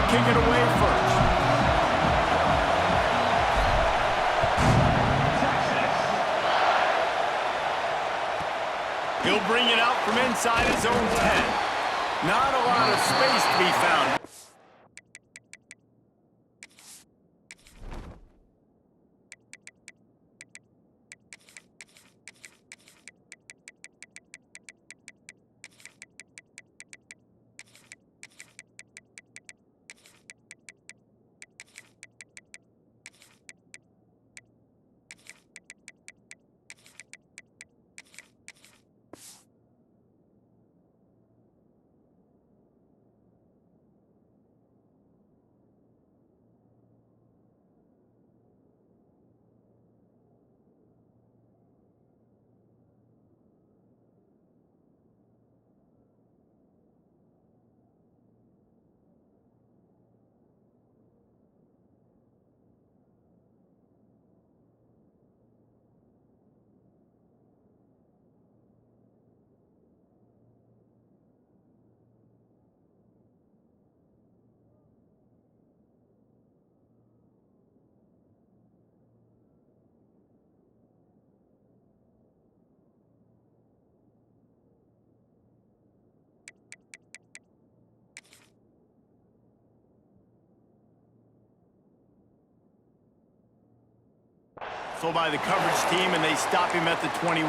kick it away first. He'll bring it out from inside his own 10. Not a lot of space to be found. So by the coverage team, and they stop him at the 21.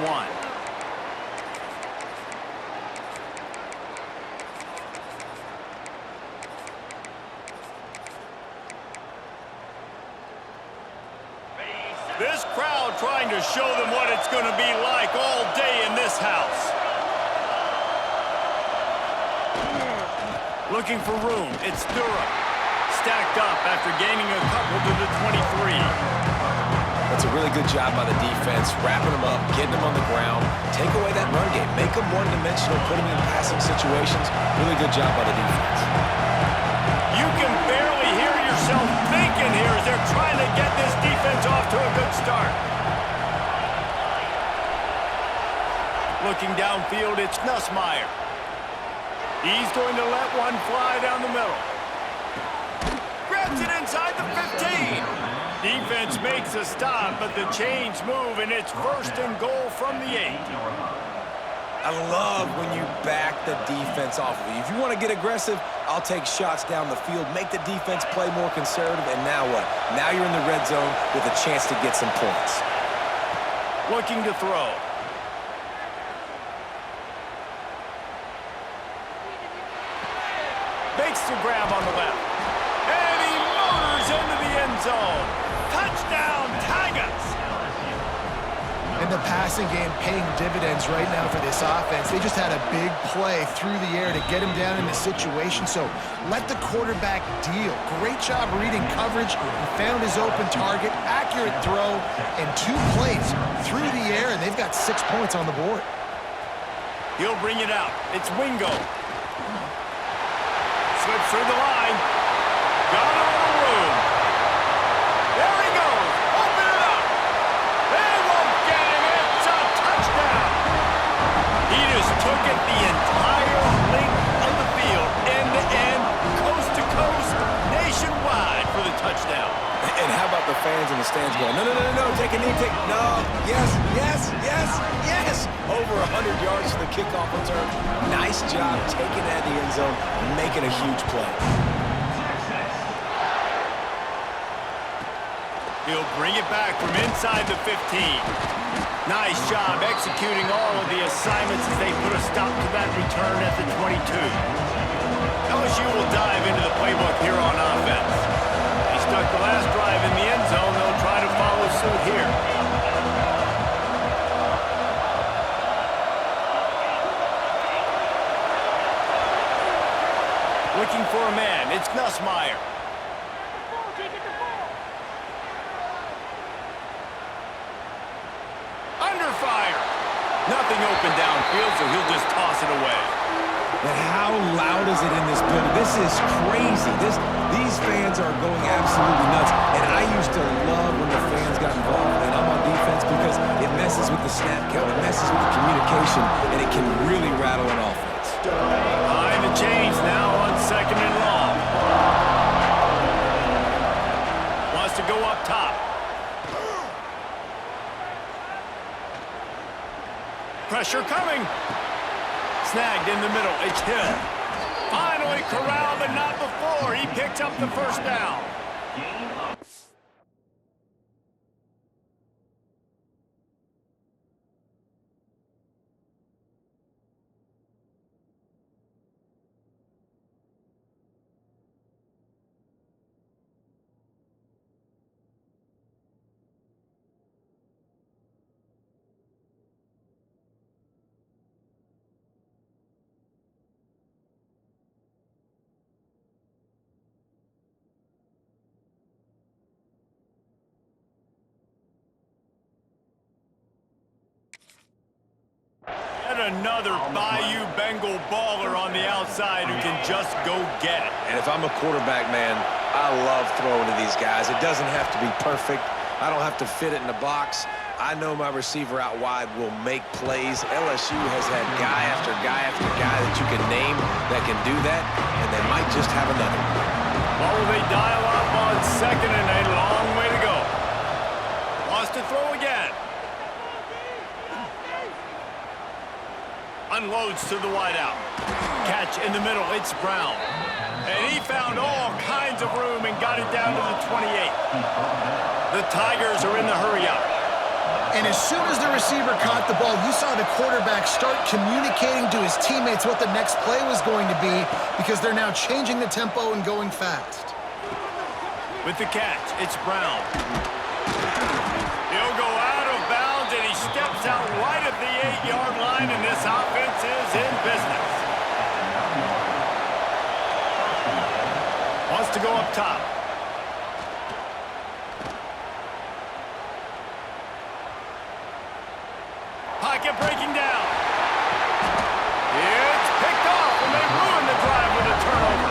This crowd trying to show them what it's going to be like all day in this house. Looking for room. It's Durham. Stacked up after gaining a couple to the 23. That's a really good job by the defense, wrapping them up, getting them on the ground, take away that run game, make them one-dimensional, put them in passing situations. Really good job by the defense. You can barely hear yourself thinking here as they're trying to get this defense off to a good start. Looking downfield, it's Nussmeier. He's going to let one fly down the middle. Grabs it inside the 15. Defense makes a stop, but the chains move, and it's first and goal from the 8. I love when you back the defense off of you. If you want to get aggressive, I'll take shots down the field, make the defense play more conservative, and now what? Now you're in the red zone with a chance to get some points. Looking to throw. Makes the grab on the left. And he motors into the end zone. Touchdown, Tigers! And the passing game paying dividends right now for this offense. They just had a big play through the air to get him down in the situation. So let the quarterback deal. Great job reading coverage. He found his open target, accurate throw, and 2 plays through the air, and they've got 6 points on the board. He'll bring it out. It's Wingo. Slips through the line. Got a little room. There he goes. Open it up. They won't get him. It's a touchdown. He just took it the entire length of the field, end-to-end, coast-to-coast, nationwide for the touchdown. And how about the fans in the stands going, no, no, no, no, take a knee, no, yes, yes, yes, yes. Over 100 yards to the kickoff return. Nice job taking that in the end zone, making a huge play. He'll bring it back from inside the 15. Nice job executing all of the assignments as they put a stop to that return at the 22. LSU will dive into the playbook here on offense. They stuck the last drive in the end zone. They'll try to follow suit here. Looking for a man. It's Nussmeier. Under fire. Nothing open downfield, so he'll just toss it away. But how loud is it in this building? This is crazy. These fans are going absolutely nuts. And I used to love when the fans got involved, and I'm on defense because it messes with the snap count, it messes with the communication, and it can really rattle an offense. Behind the chains now on 2nd and long. Pressure coming. Snagged in the middle. It's Hill. Finally corralled, but not before. He picks up the first down. Another Bayou Bengal baller on the outside who can just go get it. And if I'm a quarterback, man, I love throwing to these guys. It doesn't have to be perfect. I don't have to fit it in the box. I know my receiver out wide will make plays. LSU has had guy after guy after guy that you can name that can do that, and they might just have another. What will they dial up on second and a long way to go? Wants to throw again. Unloads to the wideout. Catch in the middle. It's Brown. And he found all kinds of room and got it down to the 28. The Tigers are in the hurry-up. And as soon as the receiver caught the ball, you saw the quarterback start communicating to his teammates what the next play was going to be because they're now changing the tempo and going fast. With the catch, it's Brown. He'll go out of bounds, and he steps out right at the 8-yard line, and this offense is in business. Wants to go up top. Pocket breaking down. It's picked off, and they ruin the drive with a turnover.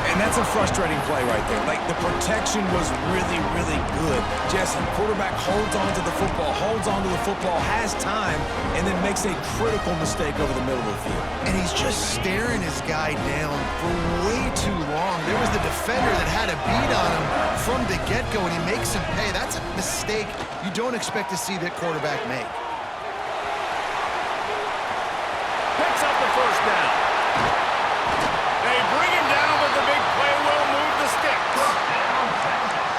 And that's a frustrating play right there. Like, the protection was really, really good. Jesse, quarterback holds on to the football, has time, and then makes a critical mistake over the middle of the field. And he's just staring his guy down for way too long. There was the defender that had a beat on him from the get-go, and he makes him pay. That's a mistake you don't expect to see that quarterback make. Picks up the first down. They bring him down, but the big play will move the sticks.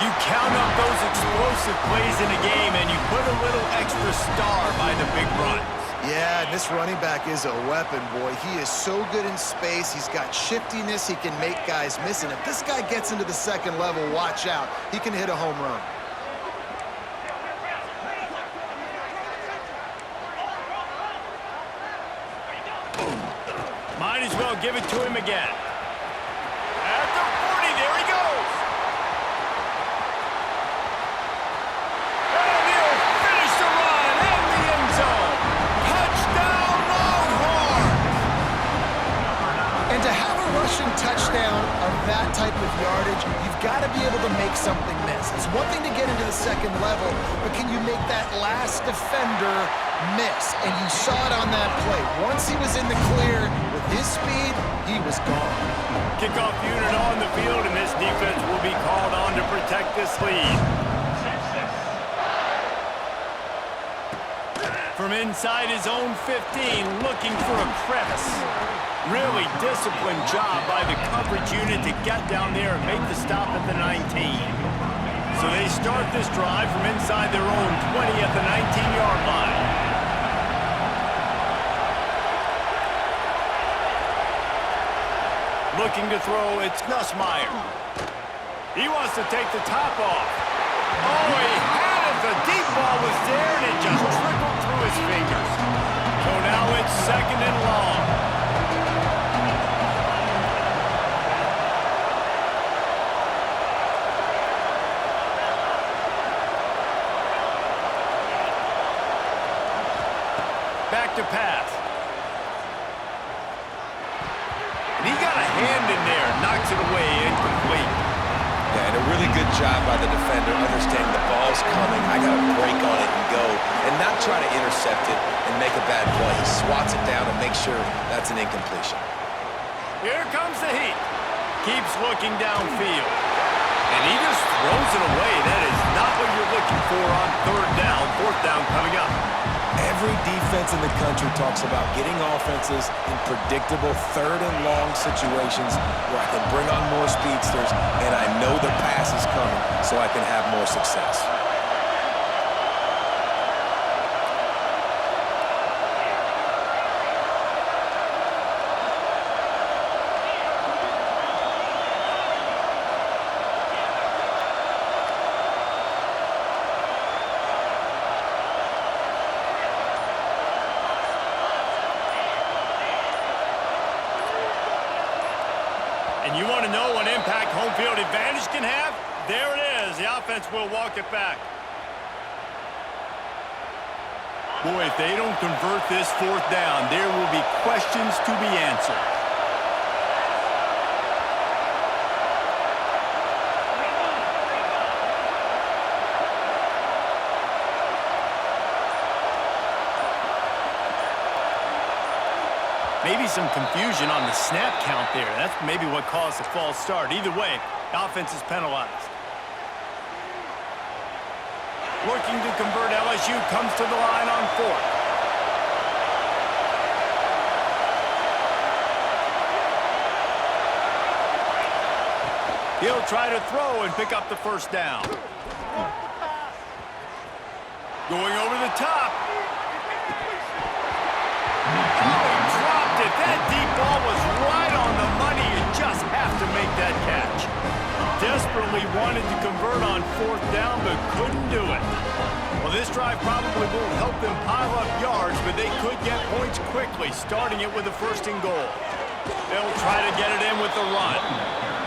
You count up those explosive plays in a game, and you put a little extra star by the big run. Yeah, this running back is a weapon, boy. He is so good in space. He's got shiftiness. He can make guys miss. And if this guy gets into the second level, watch out. He can hit a home run. Might as well give it to him again. At the 40, there he goes. And he'll finish the run in the end zone. Touchdown, Longhorns! And to have a rushing touchdown of that type of yardage, you've got to be able to make something miss. It's one thing to get into the second level, but can you make that last defender miss? And you saw it on that play. Once he was in the clear with his speed, he was gone. Kickoff unit on the field, and this defense will be called on to protect this lead. From inside his own 15, looking for a crevice. Really disciplined job by the coverage unit to get down there and make the stop at the 19. So they start this drive from inside their own 20 at the 19-yard line. Looking to throw, it's Nussmeier. He wants to take the top off. Oh, he had it. The deep ball was there, and it just trickled through his fingers. So now it's second and long. Back to pass. And he got a hand in there, knocks it away, incomplete. Yeah, and a really good job by the defender, understanding the ball's coming, I got to break on it and go, and not try to intercept it and make a bad play. He swats it down and makes sure that's an incompletion. Here comes the heat. Keeps looking downfield. And he just throws it away. That is Not what you're looking for on third down. Fourth down coming up. Every defense in the country talks about getting offenses in predictable third and long situations where I can bring on more speedsters and I know the pass is coming so I can have more success. And you want to know what impact home field advantage can have? There it is. The offense will walk it back. Boy, if they don't convert this fourth down, there will be questions to be answered. Maybe some confusion on the snap count there. That's maybe what caused the false start. Either way, the offense is penalized. Looking to convert, LSU comes to the line on fourth. He'll try to throw and pick up the first down. Going over the top. That deep ball was right on the money. You just have to make that catch. Desperately wanted to convert on fourth down, but couldn't do it. Well, this drive probably won't help them pile up yards, but they could get points quickly, starting it with a first and goal. They'll try to get it in with the run.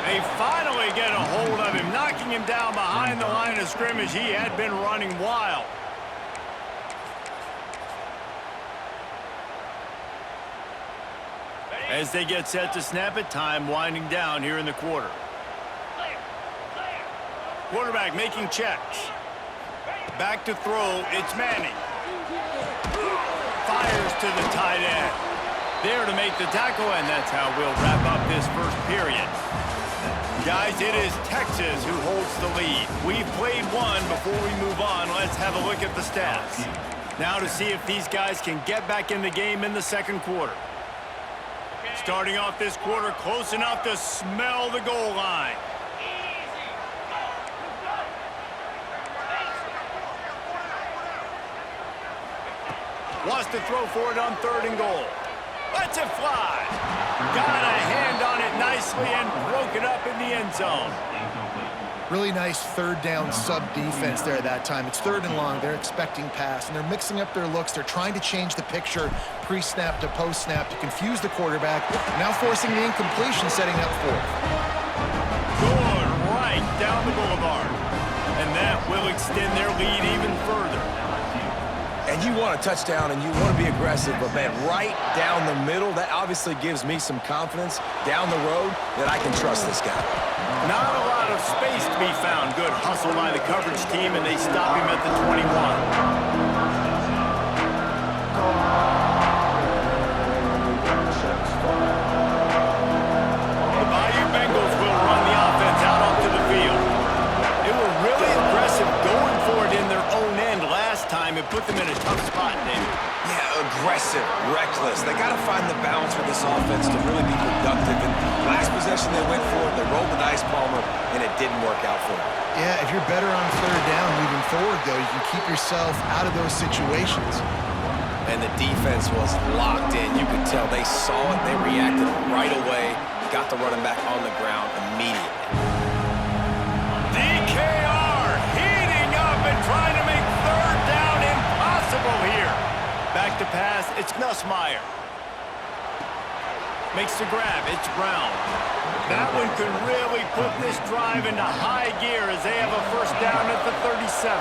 They finally get a hold of him, knocking him down behind the line of scrimmage. He had been running wild. As they get set to snap it, time winding down here in the quarter. Quarterback making checks. Back to throw, it's Manning. Fires to the tight end. There to make the tackle, and that's how we'll wrap up this first period. Guys, it is Texas who holds the lead. We've played one. Before we move on, let's have a look at the stats. Now to see if these guys can get back in the game in the second quarter. Starting off this quarter close enough to smell the goal line. Wants to throw for it on third and goal. Lets it fly. Got a hand on it nicely and broke it up in the end zone. Really nice third down sub defense there at that time. It's third and long. They're expecting pass, and they're mixing up their looks. They're trying to change the picture pre-snap to post-snap to confuse the quarterback. Now forcing the incompletion, setting up fourth. Good right down the boulevard. And that will extend their lead even further. And you want a touchdown and you want to be aggressive, but man, right down the middle, that obviously gives me some confidence down the road that I can trust this guy. Not a lot of space to be found. Good hustle by the coverage team, and they stop him at the 21. The Bayou Bengals will run the offense out onto the field. They were really aggressive going for it in their own end last time. It put them in a tough spot, David. Yeah, aggressive, reckless. They got to find the balance with this offense to really be productive. And last possession they went for it, they rolled the dice, Palmer, and it didn't work out for them. Yeah, if you're better on third down moving forward, though, you can keep yourself out of those situations. And the defense was locked in. You could tell they saw it. They reacted right away. Got the running back on the ground immediately. DKR heating up and trying to make third down impossible here. Back to pass, it's Nussmeier. Makes the grab, it's Brown. That one could really put this drive into high gear as they have a first down at the 37.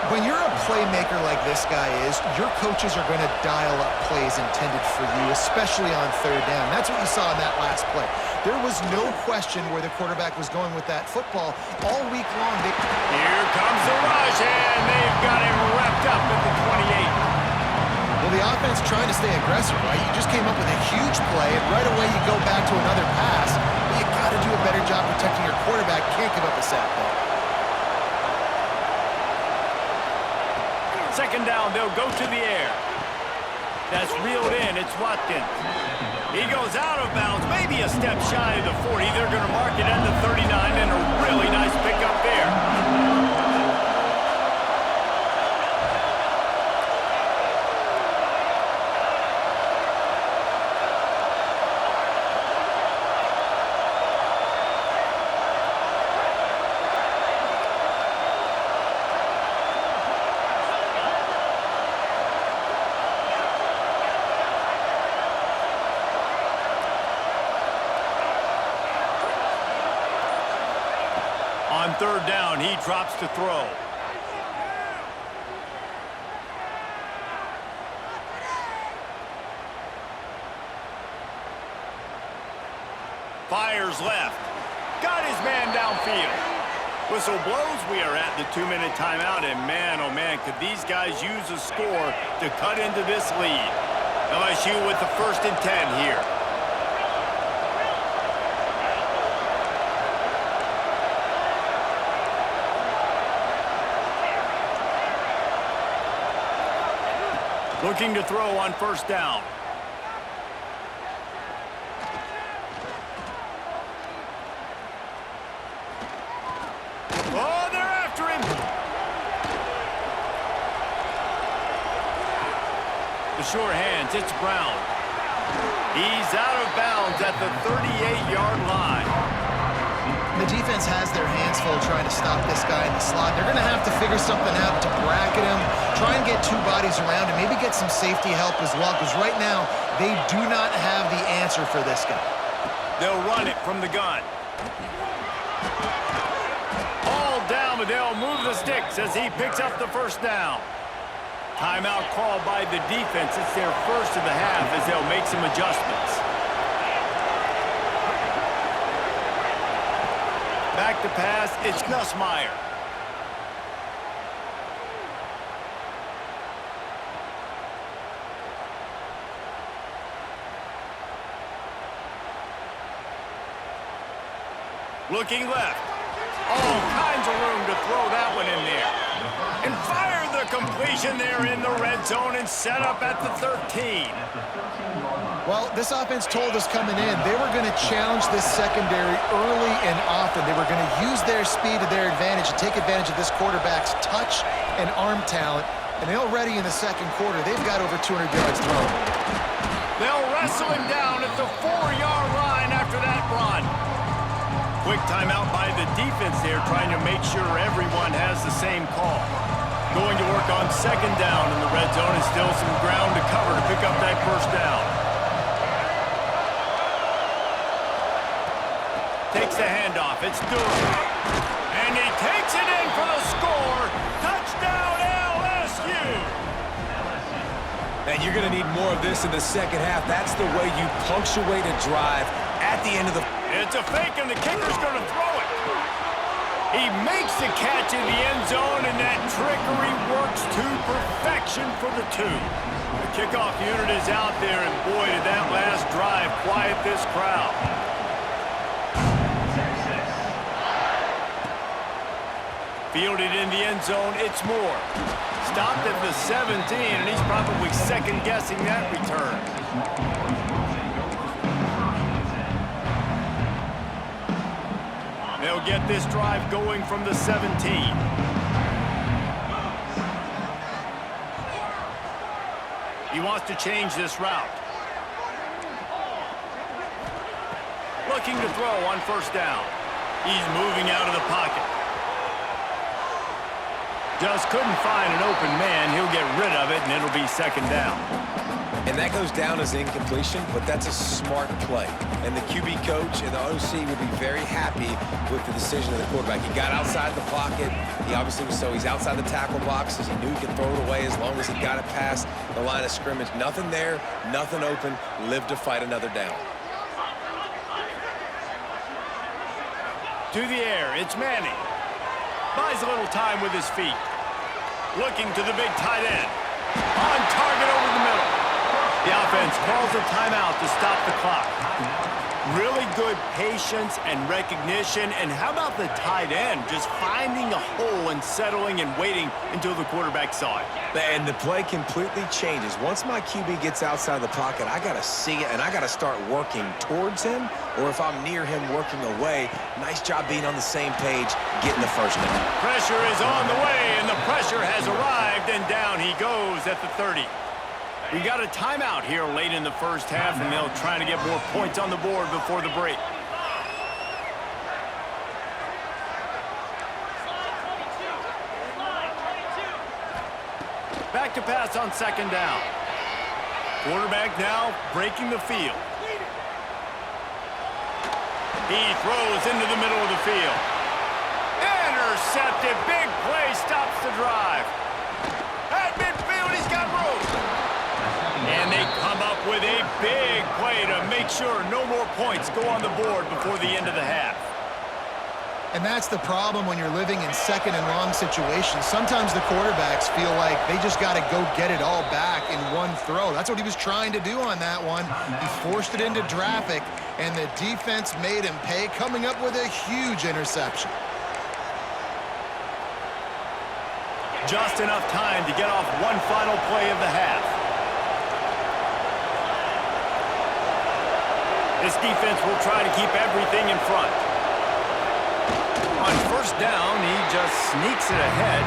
When you're a playmaker like this guy is, your coaches are going to dial up plays intended for you, especially on third down. That's what you saw in that last play. There was no question where the quarterback was going with that football all week long. Here comes the rush, and they've got him wrapped up at the 28. Well, the offense trying to stay aggressive, right? You just came up with a huge play, and right away you go back to another pass. But you got to do a better job protecting your quarterback. Can't give up a sack, though. second down, they'll go to the air. That's reeled in. It's Watkins. He goes out of bounds, maybe a step shy of the 40. They're going to mark it at the 39, and a really nice pickup there. On third down, he drops to throw. Fires left. Got his man downfield. Whistle blows. We are at the 2-minute timeout, and man, oh man, could these guys use a score to cut into this lead. LSU with the 1st and 10 here. Looking to throw on first down. Oh, they're after him. The sure hands, it's Brown. He's out of bounds at the 38-yard line. The defense has their hands full trying to stop this guy in the slot. They're going to have to figure something out to bracket him, try and get 2 bodies around him, maybe get some safety help as well, because right now they do not have the answer for this guy. They'll run it from the gun. All down, but they'll move the sticks as he picks up the first down. Timeout called by the defense. It's their first of the half as they'll make some adjustments. Back to pass, it's Nussmeier. Looking left. All kinds of room to throw that one in there. And fire the completion there in the red zone and set up at the 13. Well, this offense told us coming in they were going to challenge this secondary early and often. They were going to use their speed to their advantage and take advantage of this quarterback's touch and arm talent. And already in the second quarter, they've got over 200 yards thrown. They'll wrestle him down at the 4-yard line after that run. Quick timeout by the defense there, trying to make sure everyone has the same call. Going to work on second down in the red zone and still some ground to cover to pick up that first down. Takes the handoff. It's Durham. And he takes it in for the score. Touchdown, LSU. And you're going to need more of this in the second half. That's the way you punctuate a drive at the end of the... It's a fake, and the kicker's going to throw it. He makes the catch in the end zone, and that trickery works to perfection for the 2. The kickoff unit is out there, and boy, did that last drive quiet this crowd. Fielded in the end zone, it's Moore. Stopped at the 17, and he's probably second-guessing that return. They'll get this drive going from the 17. He wants to change this route. Looking to throw on first down. He's moving out of the pocket. Just couldn't find an open man. He'll get rid of it, and it'll be second down. And that goes down as incompletion, but that's a smart play. And the QB coach and the OC would be very happy with the decision of the quarterback. He got outside the pocket. He obviously was so he's outside the tackle boxes. He knew he could throw it away as long as he got it past the line of scrimmage. Nothing there, nothing open. Live to fight another down. To the air, it's Manning. Buys a little time with his feet. Looking to the big tight end. On target over the middle. The offense calls a timeout to stop the clock. Really good patience and recognition. And how about the tight end? Just finding a hole and settling and waiting until the quarterback saw it. And the play completely changes. Once my QB gets outside the pocket, I got to see it, and I got to start working towards him, or if I'm near him working away, nice job being on the same page, getting the first down. Pressure is on the way, and the pressure has arrived, and down he goes at the 30. We got a timeout here late in the first half, and they'll try to get more points on the board before the break. Back to pass on second down. Quarterback now breaking the field. He throws into the middle of the field. Intercepted. Big play stops the drive. At midfield, he's got room. And they come up with a big play to make sure no more points go on the board before the end of the half. And that's the problem when you're living in second and long situations. Sometimes the quarterbacks feel like they just got to go get it all back in one throw. That's what he was trying to do on that one. He forced it into traffic, and the defense made him pay, coming up with a huge interception. Just enough time to get off one final play of the half. This defense will try to keep everything in front. On first down, he just sneaks it ahead.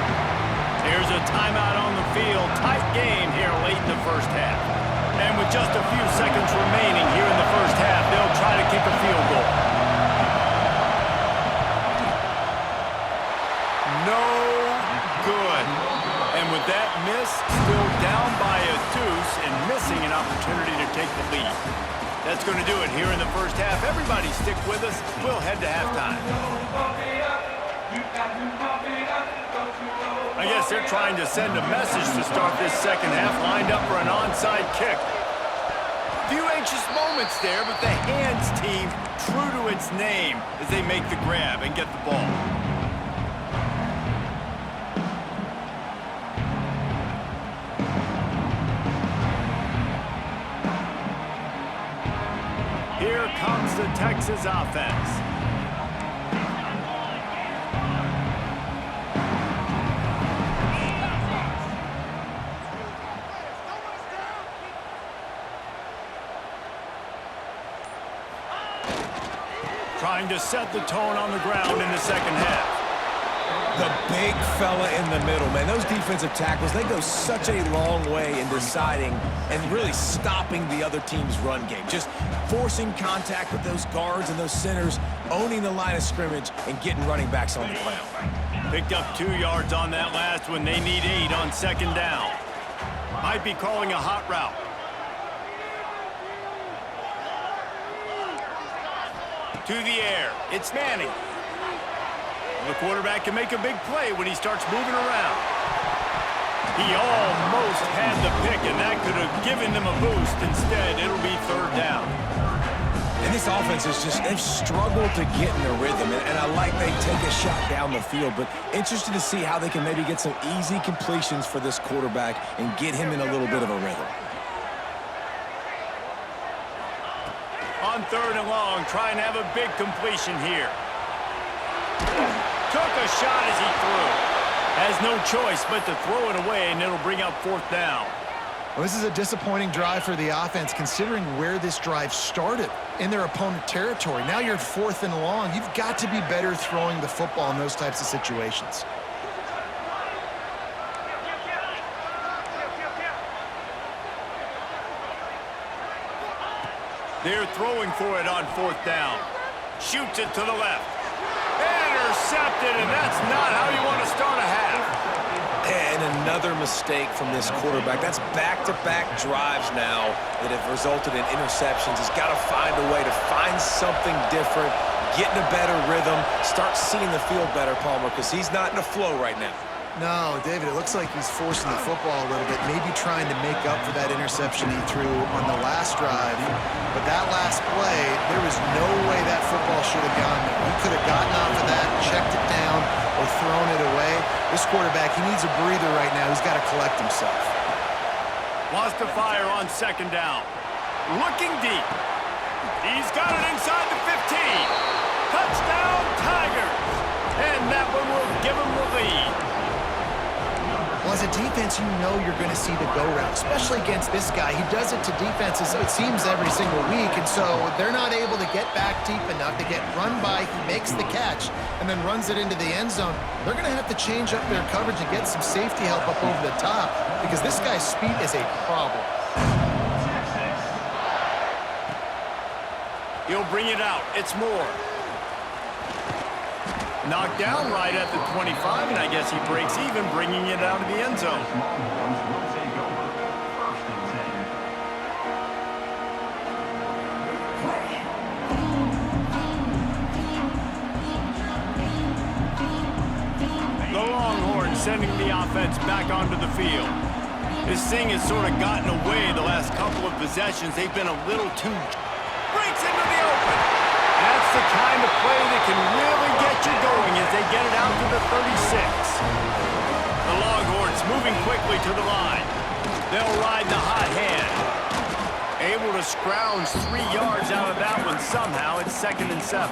There's a timeout on the field. Tight game here late in the first half. And with just a few seconds remaining here in the first half, they'll try to kick a field goal. No good. And with that miss, still down by a deuce and missing an opportunity to take the lead. That's going to do it here in the first half. Everybody stick with us. We'll head to halftime. I guess they're trying to send a message to start this second half, lined up for an onside kick. Few anxious moments there, but the hands team true to its name as they make the grab and get the ball. Here comes the Texas offense. Trying to set the tone on the ground in the second half. The big fella in the middle, man. Those defensive tackles, they go such a long way in deciding and really stopping the other team's run game. Just forcing contact with those guards and those centers, owning the line of scrimmage, and getting running backs on the ground. Picked up 2 yards on that last one. They need 8 on second down. Might be calling a hot route. To the air. It's Manning. The quarterback can make a big play when he starts moving around. He almost had the pick, and that could have given them a boost. Instead, it'll be third down. And this offense is just, they've struggled to get in a rhythm, and I like they take a shot down the field, but interested to see how they can maybe get some easy completions for this quarterback and get him in a little bit of a rhythm. On third and long, trying to have a big completion here. Took a shot as he threw. Has no choice but to throw it away, and it'll bring up fourth down. Well, this is a disappointing drive for the offense, considering where this drive started in their opponent territory. Now you're at fourth and long. You've got to be better throwing the football in those types of situations. They're throwing for it on fourth down. Shoots it to the left. Intercepted, and that's not how you want to start a half. And another mistake from this quarterback. That's back-to-back drives now that have resulted in interceptions. He's got to find a way to find something different, get in a better rhythm, start seeing the field better, Palmer, because he's not in a flow right now. No, David, it looks like he's forcing the football a little bit, maybe trying to make up for that interception he threw on the last drive. But that last play, there was no way that football should have gone there. He could have gotten off of that, checked it down, or thrown it away. This quarterback, he needs a breather right now. He's got to collect himself. Wants to fire on second down. Looking deep. He's got it inside the 15. Touchdown, Tigers. And that one will give them the lead. Well, as a defense, you know you're going to see the go route, especially against this guy. He does it to defenses, it seems, every single week, and so they're not able to get back deep enough. They get run by, he makes the catch, and then runs it into the end zone. They're going to have to change up their coverage and get some safety help up over the top because this guy's speed is a problem. He'll bring it out. It's Moore. Knocked down right at the 25, and I guess he breaks even, bringing it out of the end zone. The Longhorns sending the offense back onto the field. This thing has sort of gotten away the last couple of possessions. They've been a little too... Breaks into the open. That's the kind of play that can really get you going as they get it out to the 36. The Longhorns moving quickly to the line. They'll ride the hot hand. Able to scrounge 3 yards out of that one somehow. It's 2nd and 7.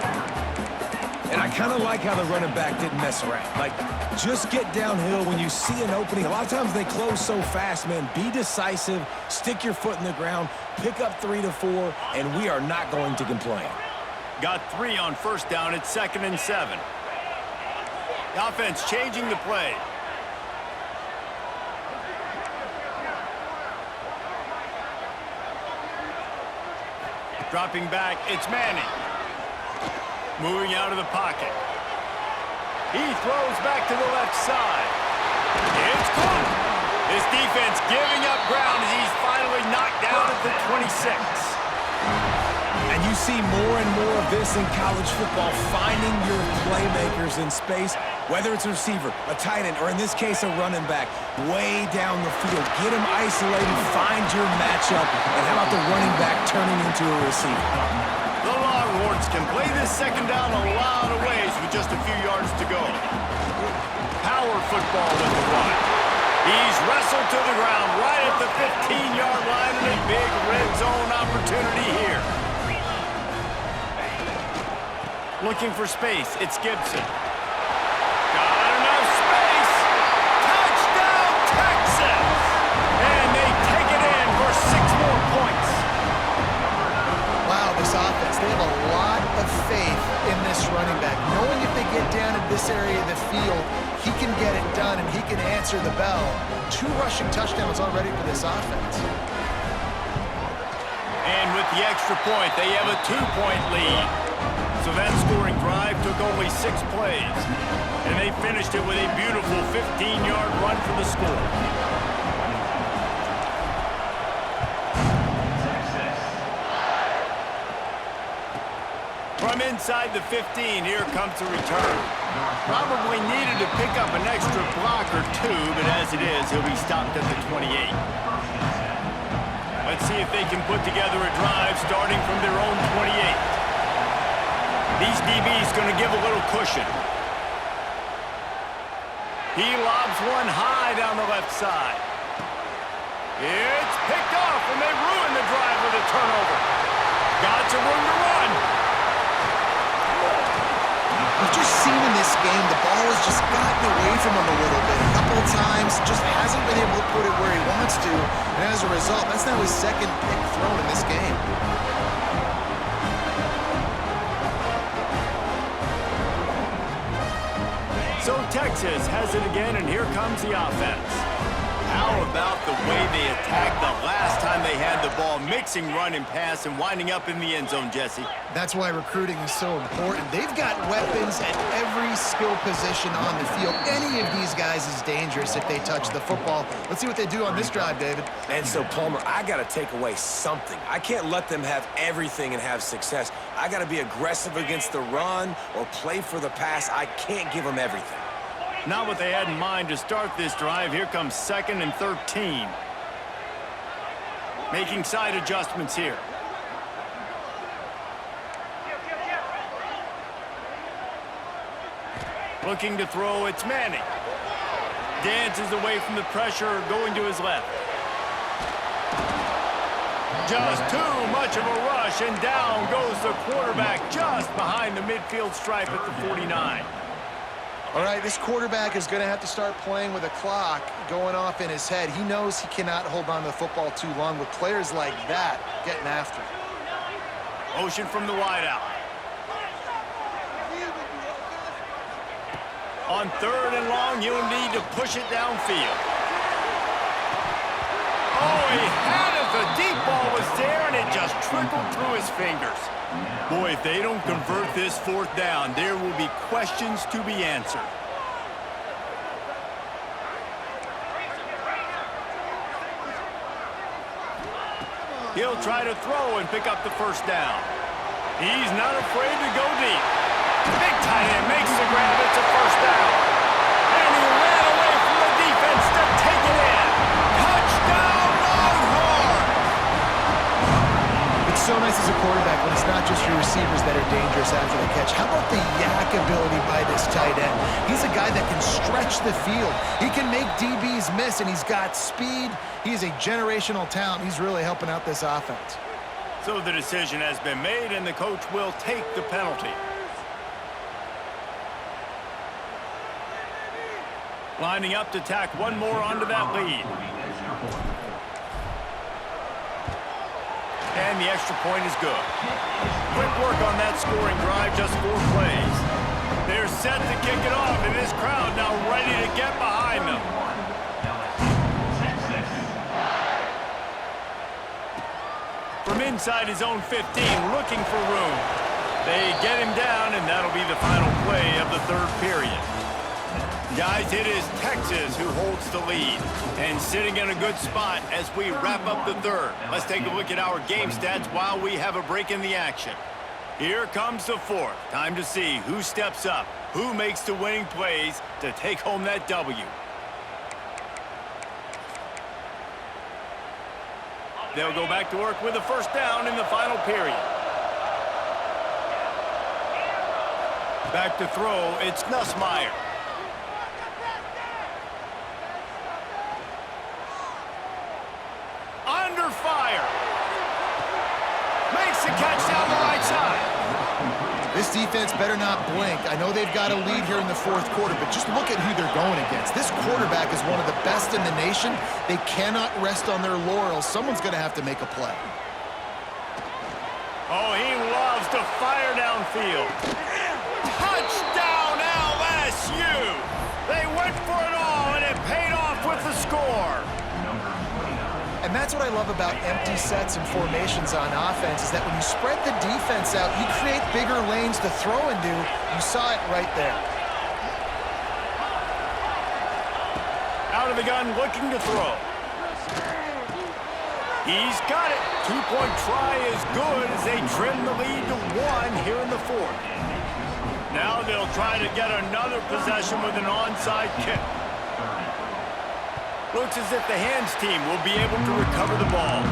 And I kind of like how the running back didn't mess around. Like, just get downhill when you see an opening. A lot of times they close so fast, man. Be decisive, stick your foot in the ground, pick up 3 to 4, and we are not going to complain. Got 3 on first down. It's 2nd and 7. The offense changing the play. Dropping back, it's Manning. Moving out of the pocket. He throws back to the left side. It's caught. This defense giving up ground as he's finally knocked down at the 26. And you see more and more of this in college football, finding your playmakers in space, whether it's a receiver, a tight end, or in this case, a running back, way down the field. Get them isolated, find your matchup, and how about the running back turning into a receiver? The Longhorns can play this second down a lot of ways with just a few yards to go. Power football with the run. He's wrestled to the ground right at the 15-yard line and a big red zone opportunity here. Looking for space, it's Gibson. Got enough space. Touchdown, Texas! And they take it in for 6 more points. Wow, this offense, they have a lot of faith in this running back. Knowing if they get down in this area of the field, he can get it done and he can answer the bell. 2 rushing touchdowns already for this offense. And with the extra point, they have a 2-point lead. So that scoring drive took only 6 plays. And they finished it with a beautiful 15-yard run for the score. From inside the 15, here comes the return. Probably needed to pick up an extra block or 2, but as it is, he'll be stopped at the 28. Let's see if they can put together a drive starting from their own 28. These DBs going to give a little cushion. He lobs one high down the left side. It's picked off, and they ruin the drive with a turnover. Got some room to run. We've just seen in this game, the ball has just gotten away from him a little bit. A couple of times, just hasn't been able to put it where he wants to. And as a result, that's now his 2nd pick thrown in this game. So Texas has it again, and here comes the offense. How about the way they attacked the last time they had the ball, mixing run and pass and winding up in the end zone, Jesse? That's why recruiting is so important. They've got weapons at every skill position on the field. Any of these guys is dangerous if they touch the football. Let's see what they do on this drive, David. And so, Palmer, I got to take away something. I can't let them have everything and have success. I got to be aggressive against the run or play for the pass. I can't give them everything. Not what they had in mind to start this drive. Here comes 2nd and 13. Making side adjustments here. Looking to throw, it's Manning. Dances away from the pressure, going to his left. just too much of a rush, and down goes the quarterback just behind the midfield stripe at the 49. All right, this quarterback is going to have to start playing with a clock going off in his head. He knows he cannot hold on to the football too long with players like that getting after him. Motion from the wideout. On 3rd and long, you'll need to push it downfield. Oh, he had it. The deep ball was there, and it just trickled through his fingers. Boy, if they don't convert this 4th down, there will be questions to be answered. He'll try to throw and pick up the 1st down. He's not afraid to go deep. Big tight end makes the grab. It's a 1st down. And he ran away from the defense to take it in. Touchdown, Longhorns! It's so nice as a quarterback when it's not just your receivers that are dangerous after the catch. How about the yak ability by this tight end? He's a guy that can stretch the field. He can make DBs miss, and he's got speed. He's a generational talent. He's really helping out this offense. So the decision has been made, and the coach will take the penalty. Lining up to tack one more onto that lead. And the extra point is good. Quick work on that scoring drive, just 4 plays. They're set to kick it off, and this crowd now ready to get behind them. From inside his own 15, looking for room. They get him down, and that'll be the final play of the 3rd period. Guys, it is Texas who holds the lead and sitting in a good spot as we wrap up the 3rd. Let's take a look at our game stats while we have a break in the action. Here comes the 4th. Time to see who steps up, who makes the winning plays to take home that W. They'll go back to work with a 1st down in the final period. Back to throw, it's Nussmeier. Under fire. Makes the catch down the right side. This defense better not blink. I know they've got a lead here in the 4th quarter, but just look at who they're going against. This quarterback is one of the best in the nation. They cannot rest on their laurels. Someone's going to have to make a play. Oh, he loves to fire downfield. Touchdown, LSU! They went for it all, and it paid off with the score. And that's what I love about empty sets and formations on offense, is that when you spread the defense out, you create bigger lanes to throw into. You saw it right there. Out of the gun, looking to throw. He's got it. 2-point try is good as they trim the lead to 1 here in the 4th. Now they'll try to get another possession with an onside kick. Looks as if the hands team will be able to recover the ball.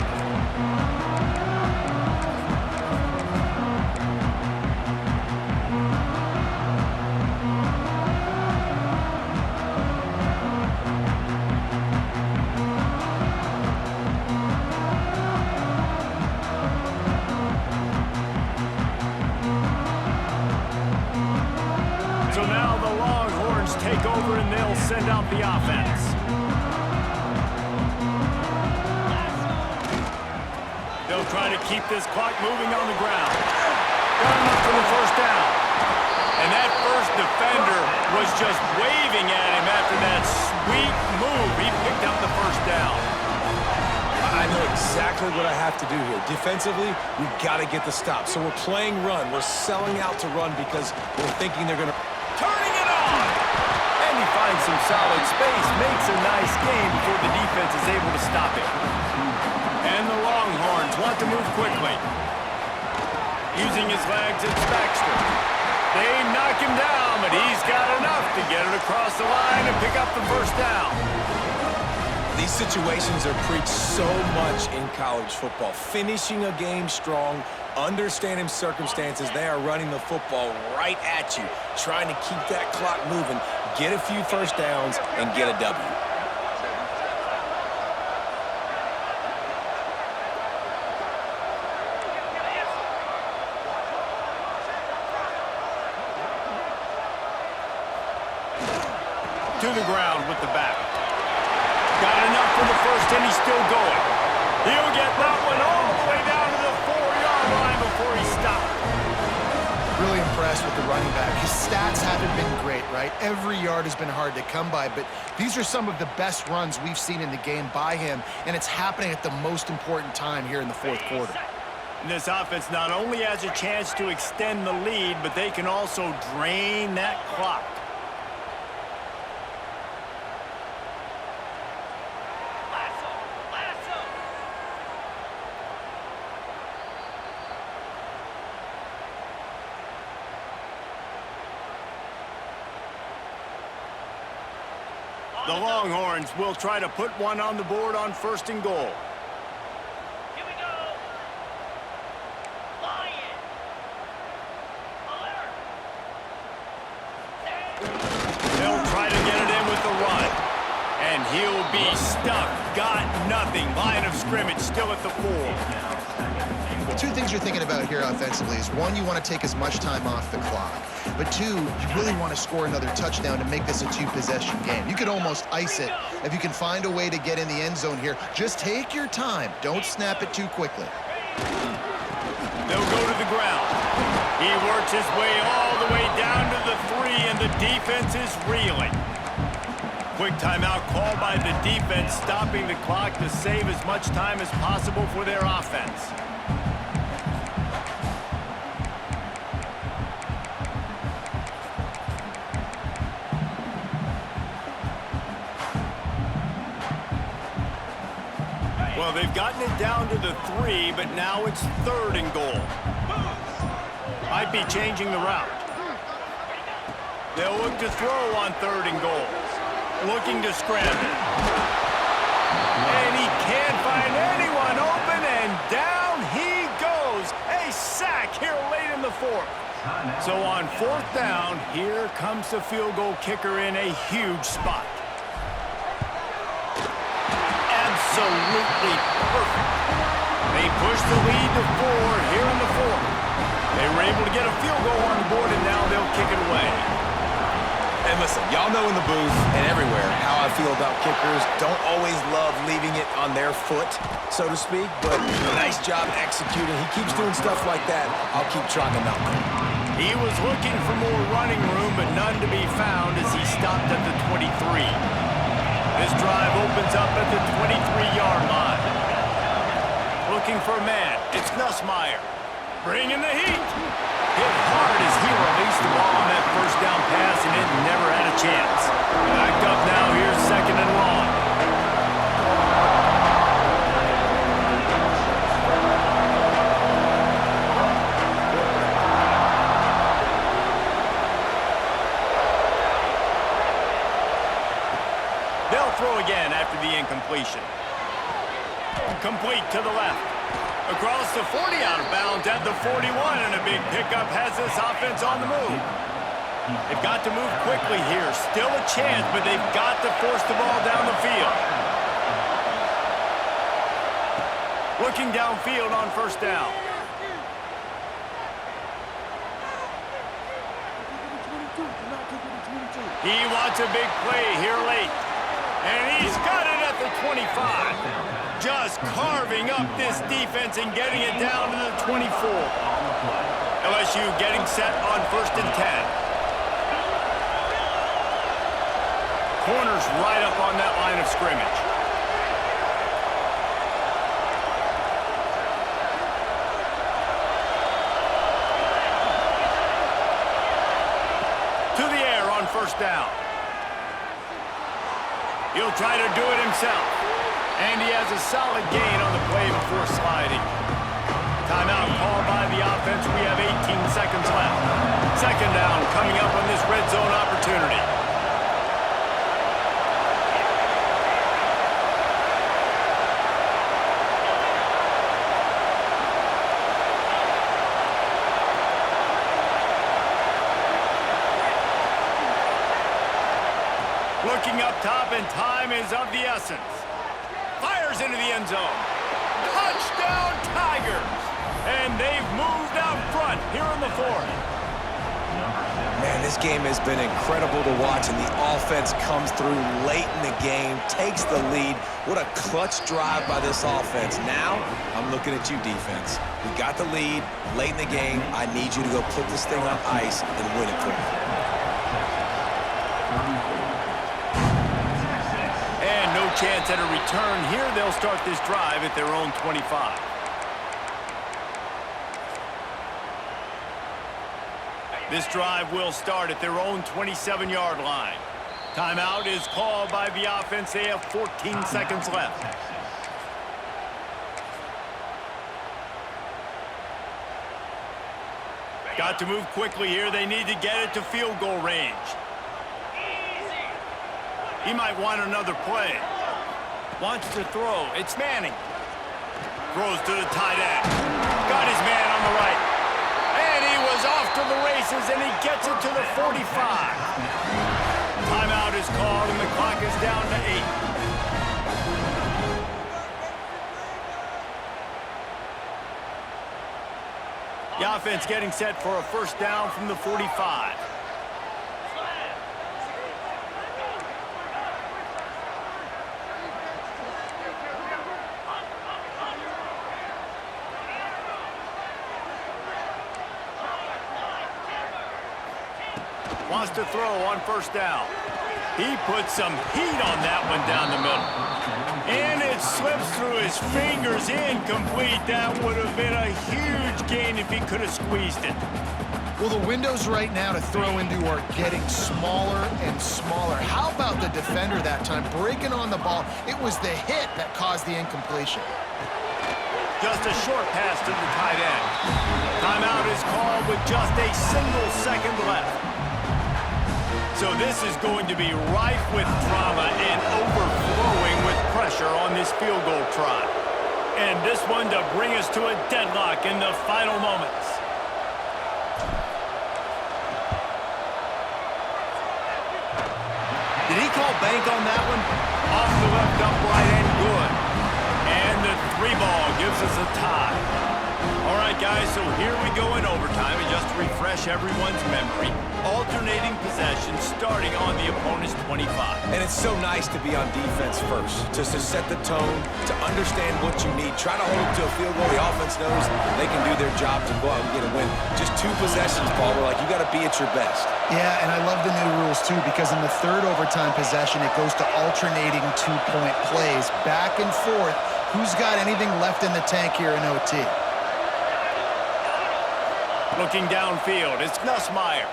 So now the Longhorns take over and they'll send out the offense. They'll try to keep this clock moving on the ground. Got him up for the 1st down. And that first defender was just waving at him after that sweet move. He picked up the 1st down. I know exactly what I have to do here. Defensively, we've got to get the stop. So we're playing run. We're selling out to run because we're thinking they're going to... Turning it on! And he finds some solid space, makes a nice game before the defense is able to stop it. And the Longhorns want to move quickly. Using his legs, it's Baxter. They knock him down, but he's got enough to get it across the line and pick up the 1st down. These situations are preached so much in college football. Finishing a game strong, understanding circumstances. They are running the football right at you, trying to keep that clock moving, get a few 1st downs, and get a W. To the ground with the back. Got enough for the first, and he's still going. He'll get that one all the way down to the 4-yard line before he stopped. Really impressed with the running back. His stats haven't been great, right? Every yard has been hard to come by, but these are some of the best runs we've seen in the game by him, and it's happening at the most important time here in the fourth quarter. This offense not only has a chance to extend the lead, but they can also drain that clock. The Longhorns will try to put one on the board on 1st and goal. Here we go. Lion. Alert. They'll try to get it in with the run. And he'll be stuck. Got nothing. Line of scrimmage still at the 4. Two things you're thinking about here offensively is, one, you want to take as much time off the clock. But two, you really want to score another touchdown to make this a 2-possession game. You could almost ice it if you can find a way to get in the end zone here. Just take your time. Don't snap it too quickly. They'll go to the ground. He works his way all the way down to the 3, and the defense is reeling. Quick timeout called by the defense, stopping the clock to save as much time as possible for their offense. Well, they've gotten it down to the 3, but now it's 3rd and goal. Might be changing the route. They'll look to throw on 3rd and goal. Looking to scramble. And he can't find anyone open, and down he goes. A sack here late in the 4th. So on 4th down, here comes the field goal kicker in a huge spot. Absolutely perfect. They push the lead to 4 here in the 4th. They were able to get a field goal on the board, and now they'll kick it away. And listen, y'all know in the booth and everywhere how I feel about kickers. Don't always love leaving it on their foot, so to speak, but nice job executing. He keeps doing stuff like that. I'll keep trotting him out there. He was looking for more running room, but none to be found as he stopped at the 23. This drive opens up at the 23-yard line. Looking for a man. It's Nussmeier. Bringing the heat. Hit hard as he released the ball on that 1st down pass, and it never had a chance. Back up now, here's 2nd and long. They'll throw again after the incompletion. Complete to the left. Across the 40, out of bounds at the 41, and a big pickup has this offense on the move. They've got to move quickly here. Still a chance, but they've got to force the ball down the field. Looking downfield on 1st down. He wants a big play here late. And he's got it at the 25. Just carving up this defense and getting it down to the 24. LSU getting set on 1st and 10. Corners right up on that line of scrimmage. To the air on 1st down. He'll try to do it himself. And he has a solid gain on the play before sliding. Timeout called by the offense. We have 18 seconds left. 2nd down coming up on this red zone opportunity. Looking up top, and time is of the essence. Fires into the end zone. Touchdown, Tigers! And they've moved out front here in the 4th. Man, this game has been incredible to watch, and the offense comes through late in the game, takes the lead. What a clutch drive by this offense. Now, I'm looking at you, defense. We got the lead late in the game. I need you to go put this thing on ice and win it for me. And no chance at a return here. They'll start this drive at their own 25. This drive will start at their own 27-yard line. Timeout is called by the offense. They have 14 seconds left. Got to move quickly here. They need to get it to field goal range. He might want another play. Wants to throw. It's Manning. Throws to the tight end. Got his man on the right. And he was off to the races, and he gets it to the 45. Timeout is called, and the clock is down to 8. The offense getting set for a first down from the 45. Wants to throw on first down. He put some heat on that one down the middle. And it slips through his fingers, incomplete. That would have been a huge gain if he could have squeezed it. Well, the windows right now to throw into are getting smaller and smaller. How about the defender that time breaking on the ball? It was the hit that caused the incompletion. Just a short pass to the tight end. Timeout is called with just a single second left. So this is going to be rife with drama and overflowing with pressure on this field goal try. And this one to bring us to a deadlock in the final moments. Did he call bank on that one? Off the left upright and good. And the 3 ball gives us a tie. All right, guys, so here we go in overtime. And just to refresh everyone's memory, alternating possession starting on the opponent's 25. And it's so nice to be on defense first, just to set the tone, to understand what you need. Try to hold them to a field goal. The offense knows they can do their job to go out and get a win. Just 2 possessions, Paul. We're like, you got to be at your best. Yeah, and I love the new rules, too, because in the third overtime possession, it goes to alternating 2-point plays, back and forth. Who's got anything left in the tank here in OT? Looking downfield, it's Nussmeier.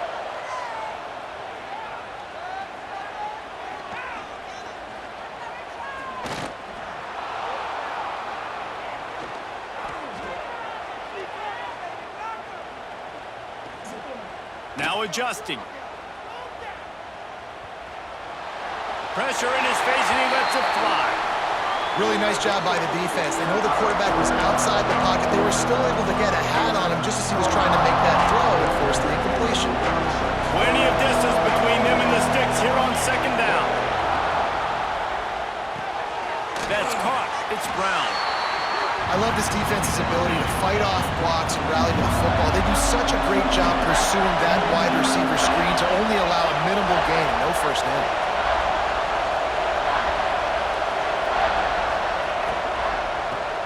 Now adjusting. Pressure in his face, and he lets it fly. Really nice job by the defense. They know the quarterback was outside the pocket. They were still able to get a hat on him just as he was trying to make that throw and force the incompletion. Plenty of distance between them and the sticks here on second down. That's caught. It's Brown. I love this defense's ability to fight off blocks and rally to the football. They do such a great job pursuing that wide receiver screen to only allow a minimal gain, no first down.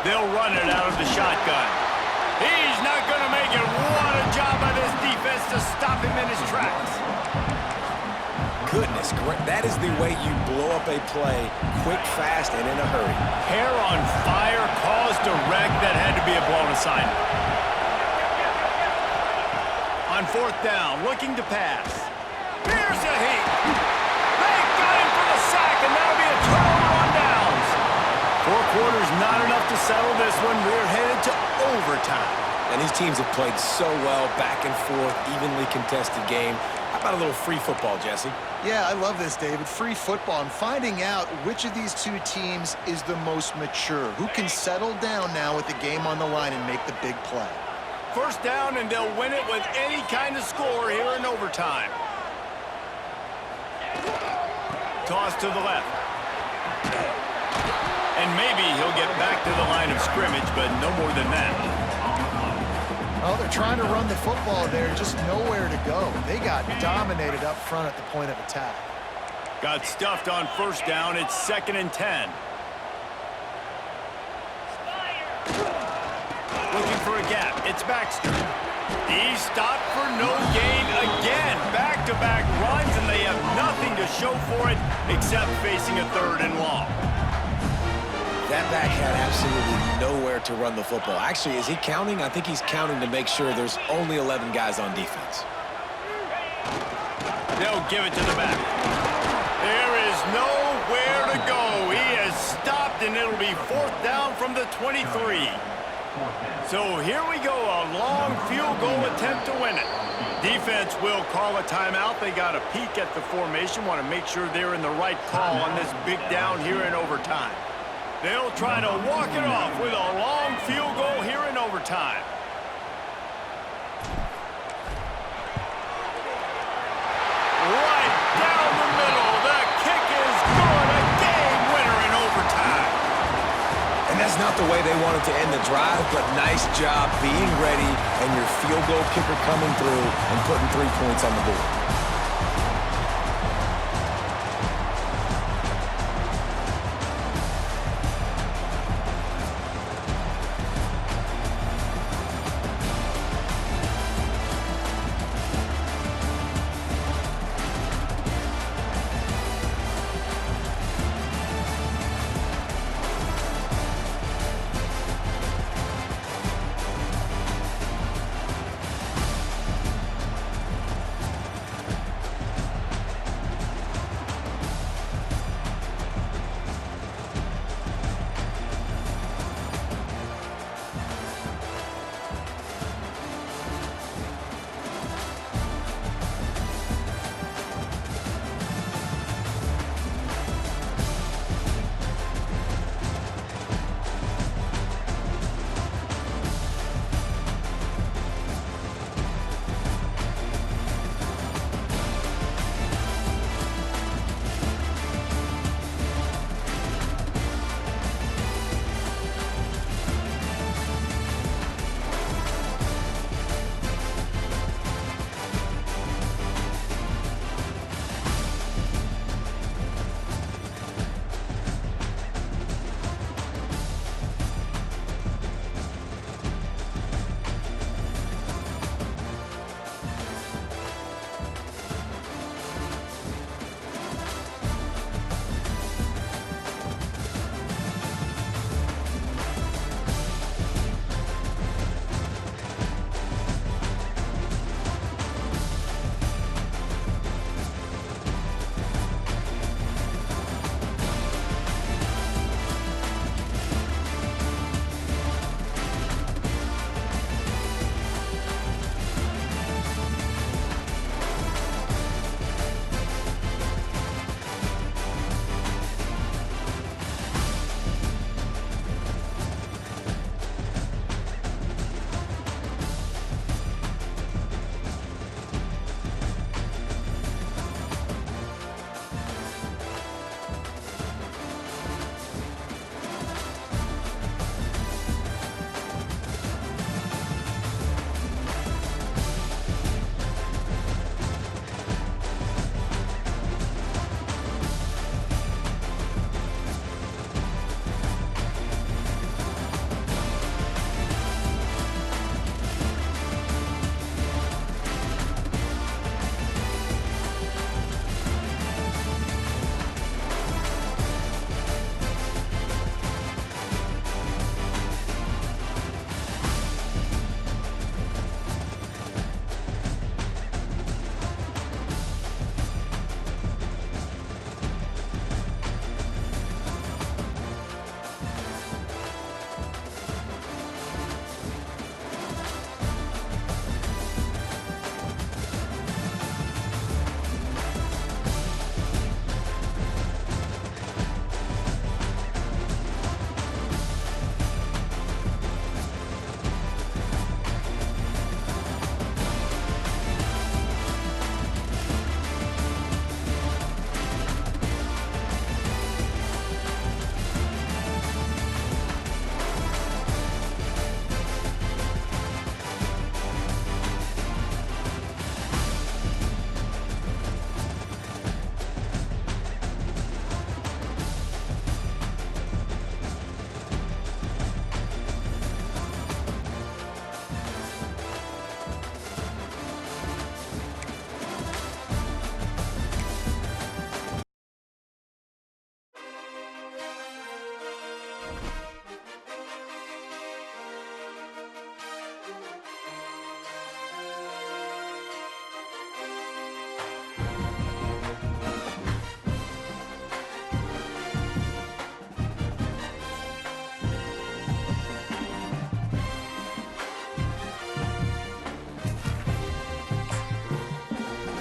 They'll run it out of the shotgun. He's not going to make it. What a job by this defense to stop him in his tracks. Goodness, that is the way you blow up a play, quick, fast, and in a hurry. Hair on fire caused a wreck that had to be a blown assignment. On fourth down, looking to pass. Here's a heat. They got him for the sack, and that'll be a turnover on downs. 4 quarters not enough to settle this one. We're headed to overtime. And these teams have played so well, back and forth, evenly contested game. How about a little free football, Jesse? Yeah, I love this, David. Free football and finding out which of these 2 teams is the most mature. Who can settle down now with the game on the line and make the big play? First down, and they'll win it with any kind of score here in overtime. Toss to the left. And maybe he'll get back to the line of scrimmage, but no more than that. Oh, they're trying to run the football there, just nowhere to go. They got dominated up front at the point of attack. Got stuffed on first down. It's 2nd and 10. Looking for a gap. It's Baxter. He's stopped for no gain again. Back-to-back runs, and they have nothing to show for it except facing a 3rd and long. That back had absolutely nowhere to run the football. Actually, is he counting? I think he's counting to make sure there's only 11 guys on defense. They'll give it to the back. There is nowhere to go. He has stopped, and it'll be 4th down from the 23. So here we go, a long field goal attempt to win it. Defense will call a timeout. They got a peek at the formation, want to make sure they're in the right call on this big down here in overtime. They'll try to walk it off with a long field goal here in overtime. Right down the middle. The kick is good. A game winner in overtime. And that's not the way they wanted to end the drive, but nice job being ready and your field goal kicker coming through and putting 3 points on the board.